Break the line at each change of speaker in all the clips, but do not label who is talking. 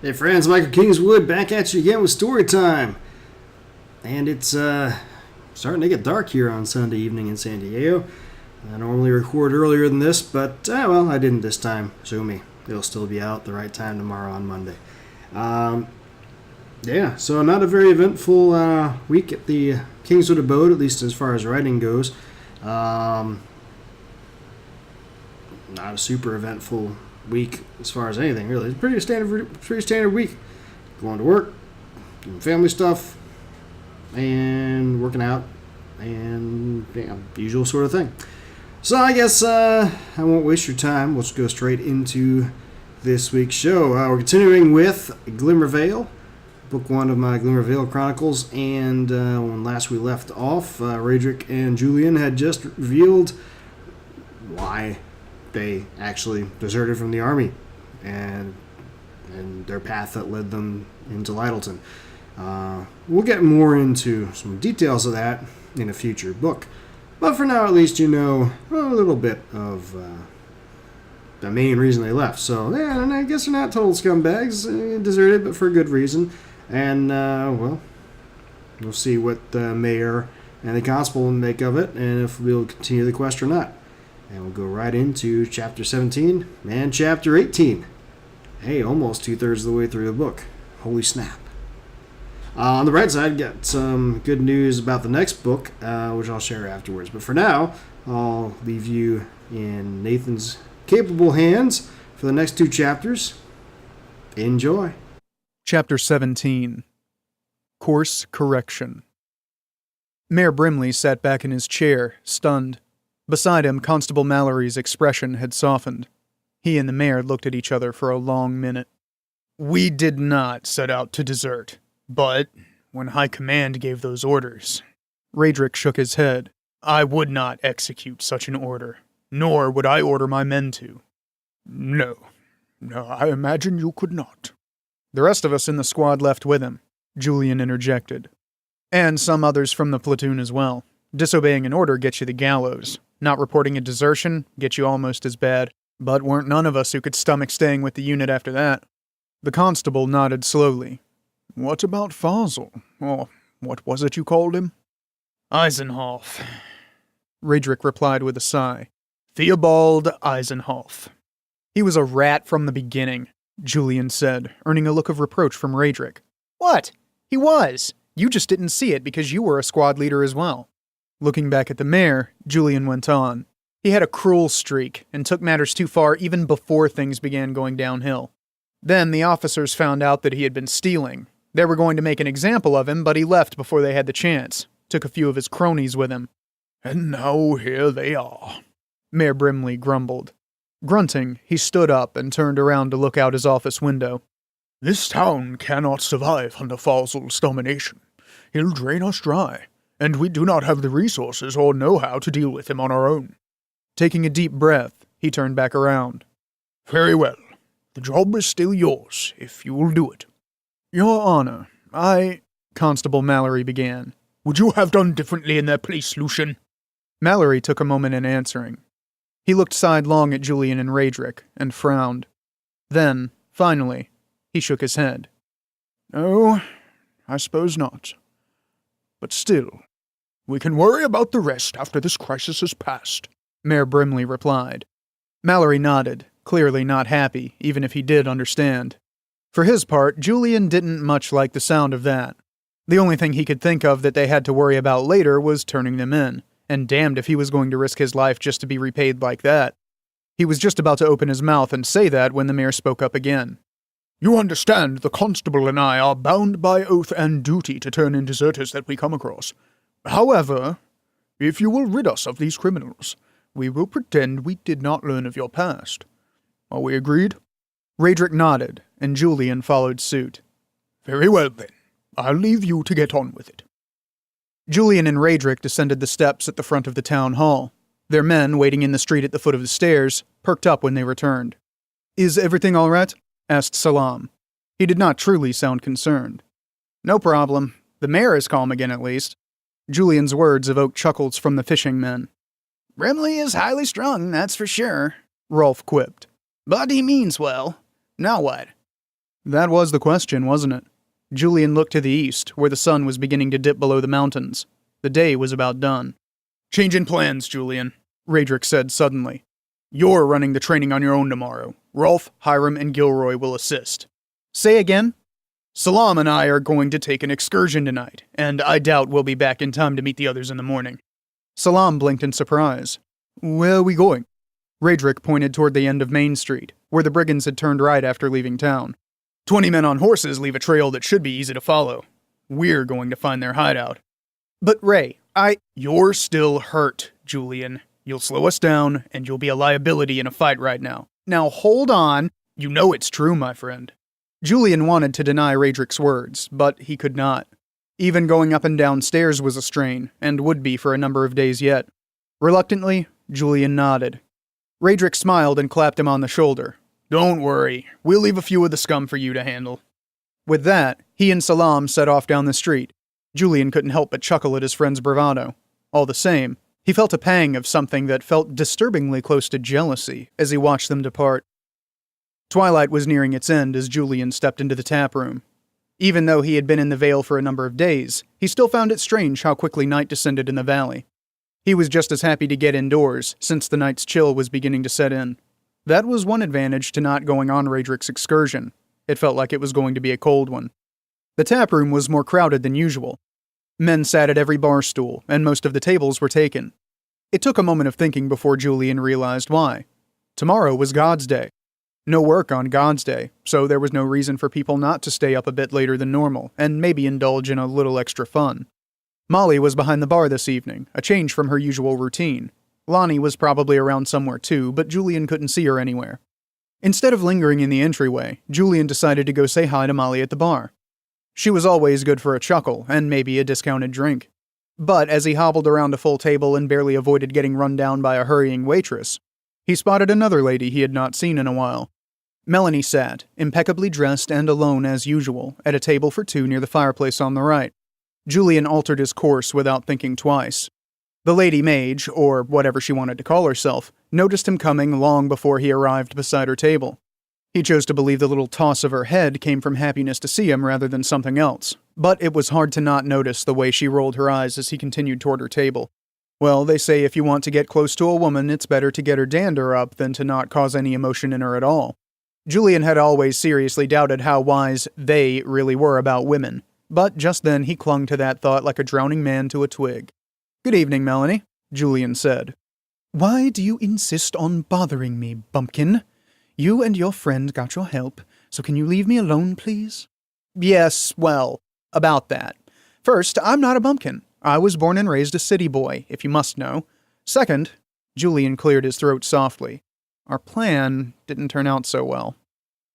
Hey friends, Michael Kingswood back at you again with story time. And it's starting to get dark here on Sunday evening in San Diego. I normally record earlier than this, but I didn't this time. Show me. It'll still be out the right time tomorrow on Monday. So not a very eventful week at the Kingswood abode, at least as far as writing goes. Not a super eventful week as far as anything really. It's pretty standard week. Going to work, doing family stuff, and working out, and usual sort of thing. So I guess I won't waste your time. Let's go straight into this week's show. We're continuing with Glimmer Vale, book one of my Glimmer Vale Chronicles, and when last we left off, Radric and Julian had just revealed why they actually deserted from the army and their path that led them into Lyttelton. We'll get more into some details of that in a future book. But for now, at least you know a little bit of the main reason they left. So, and I guess they're not total scumbags. Deserted, but for a good reason. And, we'll see what the mayor and the constable make of it, and if we'll continue the quest or not. And we'll go right into Chapter 17 and Chapter 18. Hey, almost 2/3 of the way through the book. Holy snap. On the bright side, got some good news about the next book, which I'll share afterwards. But for now, I'll leave you in Nathan's capable hands for the next two chapters. Enjoy.
Chapter 17. Course Correction. Mayor Brimley sat back in his chair, stunned. Beside him, Constable Mallory's expression had softened. He and the mayor looked at each other for a long minute. "We did not set out to desert, but when High Command gave those orders..." Radric shook his head. "I would not execute such an order, nor would I order my men to." No, I imagine you could not." "The rest of us in the squad left with him," Julian interjected. "And some others from the platoon as well. Disobeying an order gets you the gallows. Not reporting a desertion gets you almost as bad, but weren't none of us who could stomach staying with the unit after that." The constable nodded slowly. "What about Fazel? Or what was it you called him?" "Eisenhoff," Radric replied with a sigh. "Theobald Eisenhoff." "He was a rat from the beginning," Julian said, earning a look of reproach from Radric. "What? He was. You just didn't see it because you were a squad leader as well." Looking back at the mayor, Julian went on. "He had a cruel streak and took matters too far even before things began going downhill. Then the officers found out that he had been stealing. They were going to make an example of him, but he left before they had the chance. Took a few of his cronies with him." "And now here they are," Mayor Brimley grumbled. Grunting, he stood up and turned around to look out his office window. "This town cannot survive under Fazel's domination. He'll drain us dry, and we do not have the resources or know-how to deal with him on our own." Taking a deep breath, he turned back around. "Very well. The job is still yours, if you will do it." "Your Honor, Constable Mallory began. "Would you have done differently in their place, Lucian?" Mallory took a moment in answering. He looked sidelong at Julian and Radric, and frowned. Then, finally, he shook his head. "No, I suppose not. But still, we can worry about the rest after this crisis has passed," Mayor Brimley replied. Mallory nodded, clearly not happy, even if he did understand. For his part, Julian didn't much like the sound of that. The only thing he could think of that they had to worry about later was turning them in, and damned if he was going to risk his life just to be repaid like that. He was just about to open his mouth and say that when the mayor spoke up again. "You understand the constable and I are bound by oath and duty to turn in deserters that we come across. However, if you will rid us of these criminals, we will pretend we did not learn of your past. Are we agreed?" Radric nodded, and Julian followed suit. "Very well, then. I'll leave you to get on with it." Julian and Radric descended the steps at the front of the town hall. Their men, waiting in the street at the foot of the stairs, perked up when they returned. "Is everything all right?" asked Salam. He did not truly sound concerned. "No problem. The mayor is calm again, at least." Julian's words evoked chuckles from the fishing men. "Brimley is highly strung, that's for sure," Rolf quipped. "But he means well. Now what?" That was the question, wasn't it? Julian looked to the east, where the sun was beginning to dip below the mountains. The day was about done. Changing plans, Julian, Radric said suddenly. You're running the training on your own tomorrow. Rolf, Hiram, and Gilroy will assist. Say again? Salam and I are going to take an excursion tonight, and I doubt we'll be back in time to meet the others in the morning. Salam blinked in surprise. Where are we going? Radric pointed toward the end of Main Street, where the brigands had turned right after leaving town. 20 men on horses leave a trail that should be easy to follow. We're going to find their hideout. But Ray, You're still hurt, Julian. You'll slow us down, and you'll be a liability in a fight right now. Now hold on. You know it's true, my friend. Julian wanted to deny Radric's words, but he could not. Even going up and down stairs was a strain, and would be for a number of days yet. Reluctantly, Julian nodded. Radric smiled and clapped him on the shoulder. Don't worry, we'll leave a few of the scum for you to handle. With that, he and Salam set off down the street. Julian couldn't help but chuckle at his friend's bravado. All the same, he felt a pang of something that felt disturbingly close to jealousy as he watched them depart. Twilight was nearing its end as Julian stepped into the tap room. Even though he had been in the Vale for a number of days, he still found it strange how quickly night descended in the valley. He was just as happy to get indoors, since the night's chill was beginning to set in. That was one advantage to not going on Radric's excursion. It felt like it was going to be a cold one. The tap room was more crowded than usual. Men sat at every bar stool, and most of the tables were taken. It took a moment of thinking before Julian realized why. Tomorrow was God's Day. No work on God's Day, so there was no reason for people not to stay up a bit later than normal, and maybe indulge in a little extra fun. Molly was behind the bar this evening, a change from her usual routine. Lonnie was probably around somewhere too, but Julian couldn't see her anywhere. Instead of lingering in the entryway, Julian decided to go say hi to Molly at the bar. She was always good for a chuckle, and maybe a discounted drink. But as he hobbled around a full table and barely avoided getting run down by a hurrying waitress, he spotted another lady he had not seen in a while. Melanie sat, impeccably dressed and alone as usual, at a table for two near the fireplace on the right. Julian altered his course without thinking twice. The lady mage, or whatever she wanted to call herself, noticed him coming long before he arrived beside her table. He chose to believe the little toss of her head came from happiness to see him rather than something else, but it was hard to not notice the way she rolled her eyes as he continued toward her table. Well, they say if you want to get close to a woman, it's better to get her dander up than to not cause any emotion in her at all. Julian had always seriously doubted how wise they really were about women, but just then he clung to that thought like a drowning man to a twig. Good evening, Melanie, Julian said. Why do you insist on bothering me, bumpkin? You and your friend got your help, so can you leave me alone, please? Yes, well, about that. First, I'm not a bumpkin. I was born and raised a city boy, if you must know. Second, Julian cleared his throat softly. Our plan didn't turn out so well.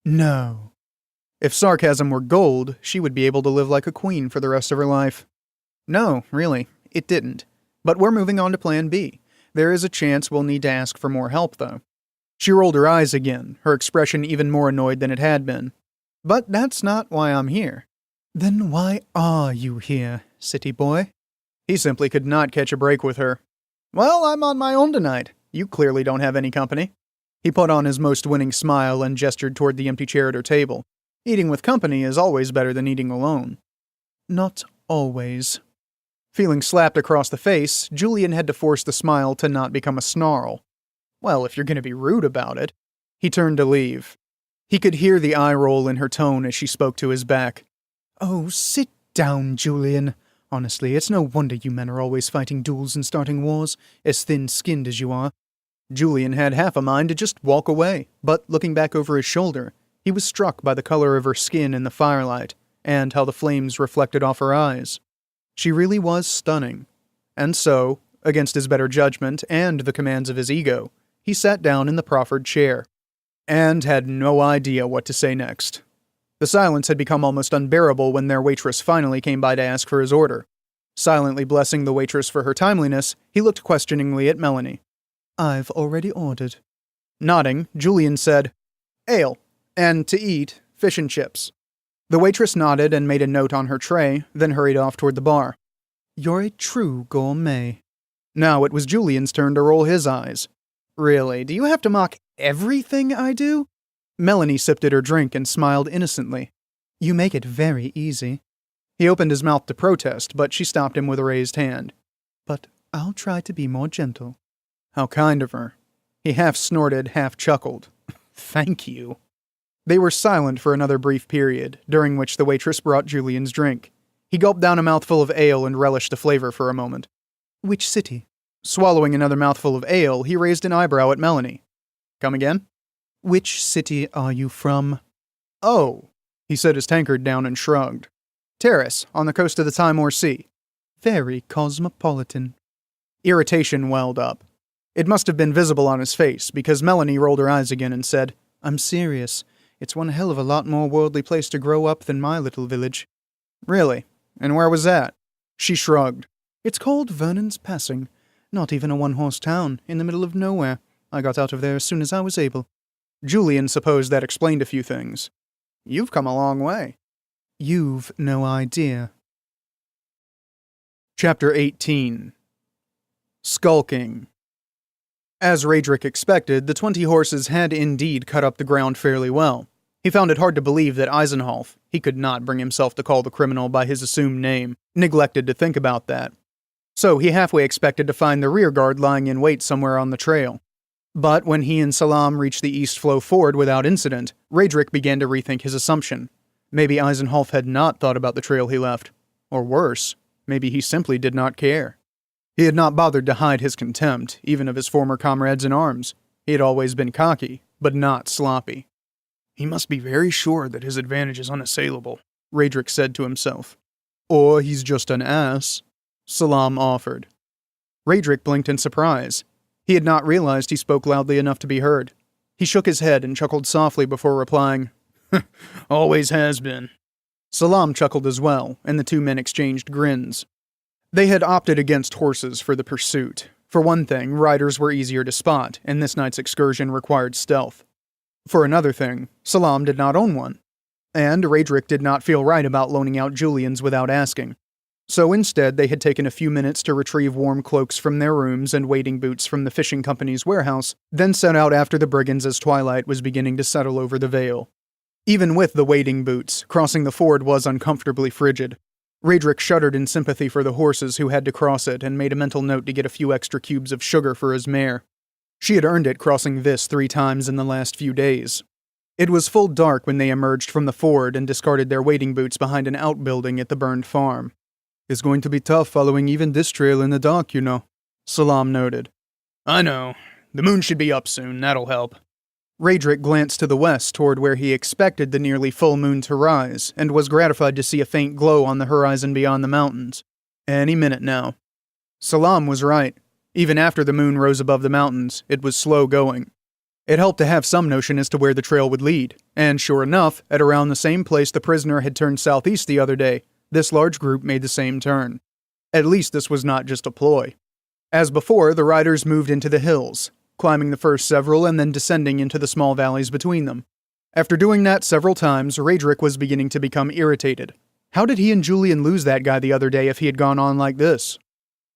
No. If sarcasm were gold, she would be able to live like a queen for the rest of her life. No, really, it didn't. But we're moving on to Plan B. There is a chance we'll need to ask for more help, though. She rolled her eyes again, her expression even more annoyed than it had been. But that's not why I'm here. Then why are you here, city boy? He simply could not catch a break with her. Well, I'm on my own tonight. You clearly don't have any company. He put on his most winning smile and gestured toward the empty chair at her table. Eating with company is always better than eating alone. Not always. Feeling slapped across the face, Julian had to force the smile to not become a snarl. Well, if you're going to be rude about it. He turned to leave. He could hear the eye roll in her tone as she spoke to his back. Oh, sit down, Julian. Honestly, it's no wonder you men are always fighting duels and starting wars, as thin-skinned as you are. Julian had half a mind to just walk away, but looking back over his shoulder, he was struck by the color of her skin in the firelight, and how the flames reflected off her eyes. She really was stunning. And so, against his better judgment and the commands of his ego, he sat down in the proffered chair, and had no idea what to say next. The silence had become almost unbearable when their waitress finally came by to ask for his order. Silently blessing the waitress for her timeliness, he looked questioningly at Melanie. I've already ordered. Nodding, Julian said, Ale, and to eat, fish and chips. The waitress nodded and made a note on her tray, then hurried off toward the bar. You're a true gourmet. Now it was Julian's turn to roll his eyes. Really, do you have to mock everything I do? Melanie sipped at her drink and smiled innocently. You make it very easy. He opened his mouth to protest, but she stopped him with a raised hand. But I'll try to be more gentle. How kind of her. He half snorted, half chuckled. Thank you. They were silent for another brief period, during which the waitress brought Julian's drink. He gulped down a mouthful of ale and relished the flavor for a moment. Which city? Swallowing another mouthful of ale, he raised an eyebrow at Melanie. Come again? Which city are you from? Oh, he set his tankard down and shrugged. Terrace, on the coast of the Timor Sea. Very cosmopolitan. Irritation welled up. It must have been visible on his face, because Melanie rolled her eyes again and said, I'm serious. It's one hell of a lot more worldly place to grow up than my little village. Really? And where was that? She shrugged. It's called Vernon's Passing. Not even a one-horse town, in the middle of nowhere. I got out of there as soon as I was able. Julian supposed that explained a few things. You've come a long way. You've no idea. Chapter 18. Skulking. As Raedric expected, the 20 horses had indeed cut up the ground fairly well. He found it hard to believe that Eisenholf, he could not bring himself to call the criminal by his assumed name, neglected to think about that. So he halfway expected to find the rearguard lying in wait somewhere on the trail. But when he and Salam reached the East Flow Ford without incident, Raedric began to rethink his assumption. Maybe Eisenholf had not thought about the trail he left. Or worse, maybe he simply did not care. He had not bothered to hide his contempt, even of his former comrades in arms. He had always been cocky, but not sloppy. He must be very sure that his advantage is unassailable, Raedric said to himself. Or he's just an ass, Salam offered. Raedric blinked in surprise. He had not realized he spoke loudly enough to be heard. He shook his head and chuckled softly before replying, Always has been. Salam chuckled as well, and the two men exchanged grins. They had opted against horses for the pursuit. For one thing, riders were easier to spot, and this night's excursion required stealth. For another thing, Salam did not own one. And Raedric did not feel right about loaning out Julian's without asking. So instead, they had taken a few minutes to retrieve warm cloaks from their rooms and wading boots from the fishing company's warehouse, then set out after the brigands as twilight was beginning to settle over the vale. Even with the wading boots, crossing the ford was uncomfortably frigid. Raedric shuddered in sympathy for the horses who had to cross it and made a mental note to get a few extra cubes of sugar for his mare. She had earned it crossing this 3 times in the last few days. It was full dark when they emerged from the ford and discarded their wading boots behind an outbuilding at the burned farm. It's going to be tough following even this trail in the dark, you know, Salam noted. I know. The moon should be up soon, that'll help. Raedric glanced to the west toward where he expected the nearly full moon to rise, and was gratified to see a faint glow on the horizon beyond the mountains. Any minute now. Salam was right. Even after the moon rose above the mountains, it was slow going. It helped to have some notion as to where the trail would lead, and sure enough, at around the same place the prisoner had turned southeast the other day, this large group made the same turn. At least this was not just a ploy. As before, the riders moved into the hills, climbing the first several and then descending into the small valleys between them. After doing that several times, Raedric was beginning to become irritated. How did he and Julian lose that guy the other day if he had gone on like this?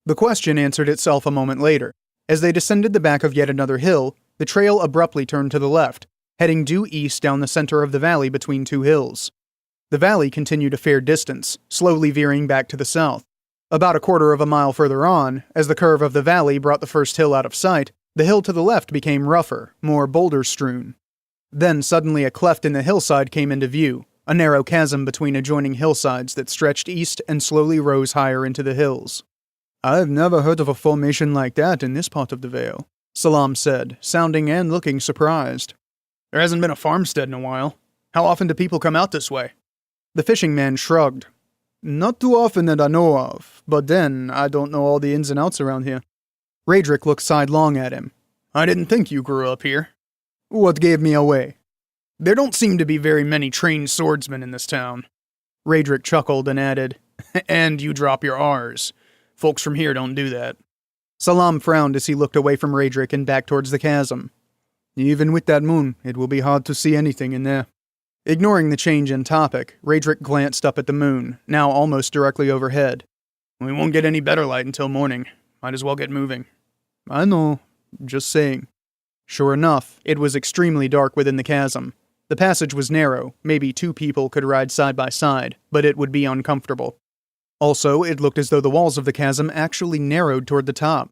The question answered itself a moment later. As they descended the back of yet another hill, the trail abruptly turned to the left, heading due east down the center of the valley between 2 hills. The valley continued a fair distance, slowly veering back to the south. About 1/4 mile further on, as the curve of the valley brought the first hill out of sight, the hill to the left became rougher, more boulder-strewn. Then suddenly a cleft in the hillside came into view, a narrow chasm between adjoining hillsides that stretched east and slowly rose higher into the hills. I've never heard of a formation like that in this part of the vale, Salam said, sounding and looking surprised. There hasn't been a farmstead in a while. How often do people come out this way? The fishing man shrugged. Not too often that I know of, but then I don't know all the ins and outs around here. Raedric looked sidelong at him. I didn't think you grew up here. What gave me away? There don't seem to be very many trained swordsmen in this town. Raedric chuckled and added, And you drop your R's. Folks from here don't do that. Salam frowned as he looked away from Raedric and back towards the chasm. Even with that moon, it will be hard to see anything in there. Ignoring the change in topic, Raedric glanced up at the moon, now almost directly overhead. We won't get any better light until morning. Might as well get moving. I know. Just saying. Sure enough, it was extremely dark within the chasm. The passage was narrow, maybe 2 people could ride side by side, but it would be uncomfortable. Also, it looked as though the walls of the chasm actually narrowed toward the top.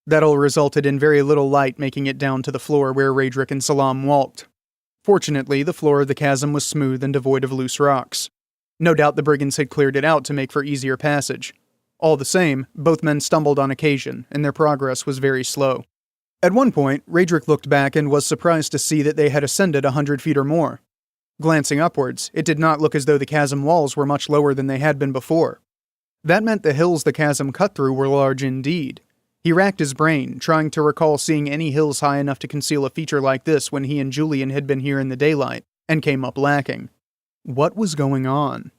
That all resulted in very little light making it down to the floor where Raedric and Salam walked. Fortunately, the floor of the chasm was smooth and devoid of loose rocks. No doubt the brigands had cleared it out to make for easier passage. All the same, both men stumbled on occasion, and their progress was very slow. At one point, Raedric looked back and was surprised to see that they had ascended 100 feet or more. Glancing upwards, it did not look as though the chasm walls were much lower than they had been before. That meant the hills the chasm cut through were large indeed. He racked his brain, trying to recall seeing any hills high enough to conceal a feature like this when he and Julian had been here in the daylight, and came up lacking. What was going on?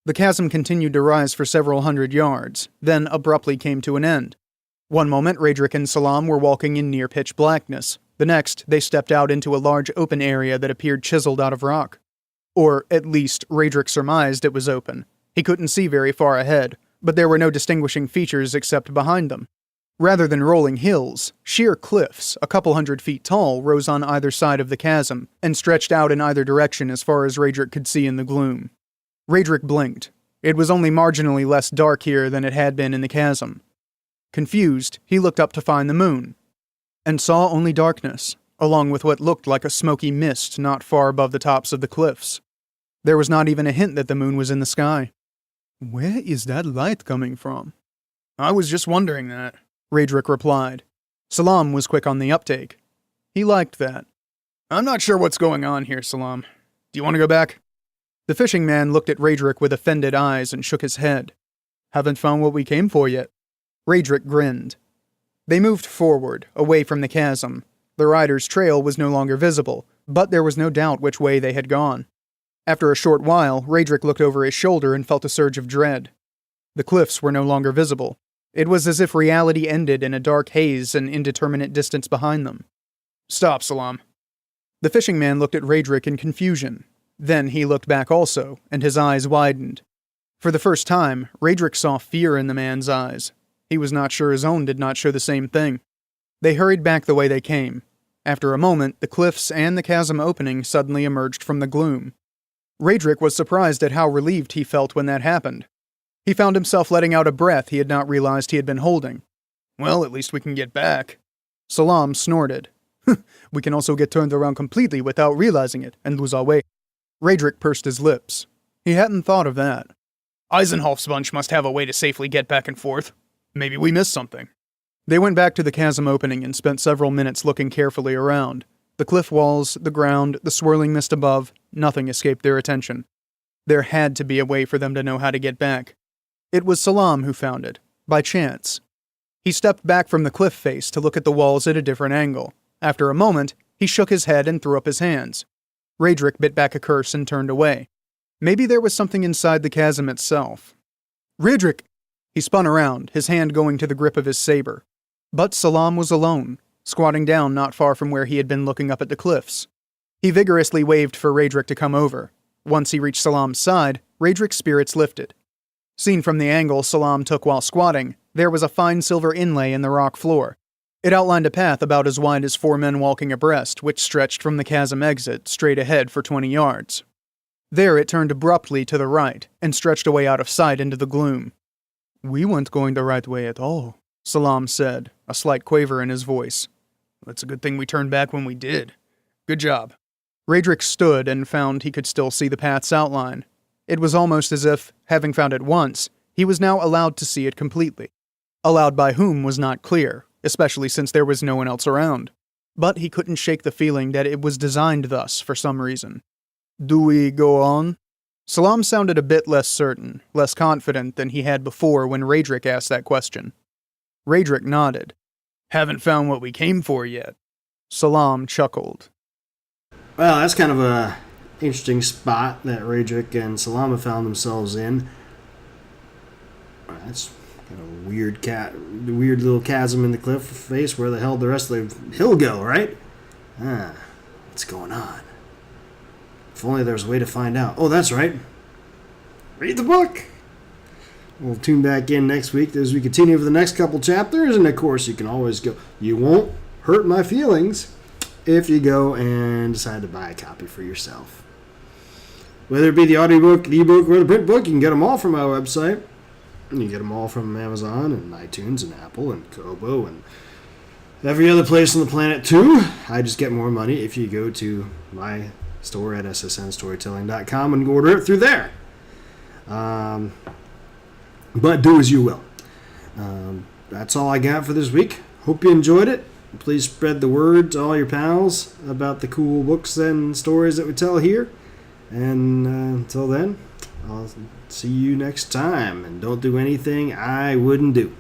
The chasm continued to rise for several hundred yards, then abruptly came to an end. One moment, Raedric and Salam were walking in near-pitch blackness. The next, they stepped out into a large open area that appeared chiseled out of rock. Or, at least, Raedric surmised it was open. He couldn't see very far ahead, but there were no distinguishing features except behind them. Rather than rolling hills, sheer cliffs, a couple 100 feet tall, rose on either side of the chasm, and stretched out in either direction as far as Raedric could see in the gloom. Raedric blinked. It was only marginally less dark here than it had been in the chasm. Confused, he looked up to find the moon, and saw only darkness, along with what looked like a smoky mist not far above the tops of the cliffs. There was not even a hint that the moon was in the sky. Where is that light coming from? I was just wondering that, Raedric replied. Salam was quick on the uptake. He liked that. I'm not sure what's going on here, Salam. Do you want to go back? The fishing man looked at Raedric with offended eyes and shook his head. Haven't found what we came for yet. Raedric grinned. They moved forward, away from the chasm. The rider's trail was no longer visible, but there was no doubt which way they had gone. After a short while, Raedric looked over his shoulder and felt a surge of dread. The cliffs were no longer visible. It was as if reality ended in a dark haze and indeterminate distance behind them. Stop, Salam. The fishing man looked at Raedric in confusion. Then he looked back also, and his eyes widened. For the first time, Raedric saw fear in the man's eyes. He was not sure his own did not show the same thing. They hurried back the way they came. After a moment, the cliffs and the chasm opening suddenly emerged from the gloom. Raedric was surprised at how relieved he felt when that happened. He found himself letting out a breath he had not realized he had been holding. Well, at least we can get back. Salam snorted. We can also get turned around completely without realizing it, and lose our way. Raedric pursed his lips. He hadn't thought of that. Eisenhoff's bunch must have a way to safely get back and forth. Maybe we missed something. They went back to the chasm opening and spent several minutes looking carefully around. The cliff walls, the ground, the swirling mist above, nothing escaped their attention. There had to be a way for them to know how to get back. It was Salam who found it, by chance. He stepped back from the cliff face to look at the walls at a different angle. After a moment, he shook his head and threw up his hands. Raedric bit back a curse and turned away. Maybe there was something inside the chasm itself. Raedric! He spun around, his hand going to the grip of his saber. But Salam was alone, squatting down not far from where he had been looking up at the cliffs. He vigorously waved for Raedric to come over. Once he reached Salam's side, Raedric's spirits lifted. Seen from the angle Salam took while squatting, there was a fine silver inlay in the rock floor. It outlined a path about as wide as 4 men walking abreast, which stretched from the chasm exit straight ahead for 20 yards. There it turned abruptly to the right, and stretched away out of sight into the gloom. We weren't going the right way at all, Salam said, a slight quaver in his voice. It's a good thing we turned back when we did. Good job. Raedric stood and found he could still see the path's outline. It was almost as if, having found it once, he was now allowed to see it completely. Allowed by whom was not clear, especially since there was no one else around. But he couldn't shake the feeling that it was designed thus for some reason. Do we go on? Salam sounded a bit less certain, less confident than he had before when Raedric asked that question. Raedric nodded. Haven't found what we came for yet. Salam chuckled.
Well, that's kind of a interesting spot that Raedric and Salam have found themselves in. That's kind of a weird little chasm in the cliff face. Where the hell did the rest of the hill go, right? What's going on? If only there was a way to find out. Oh, that's right. Read the book. We'll tune back in next week as we continue for the next couple chapters. And, of course, you can always go, you won't hurt my feelings. if you go and decide to buy a copy for yourself. Whether it be the audiobook, the ebook, or the print book, you can get them all from our website. You can get them all from Amazon and iTunes and Apple and Kobo and every other place on the planet too. I just get more money if you go to my store at ssnstorytelling.com and order it through there. But do as you will. That's all I got for this week. Hope you enjoyed it. Please spread the word to all your pals about the cool books and stories that we tell here. And until then, I'll see you next time. And don't do anything I wouldn't do.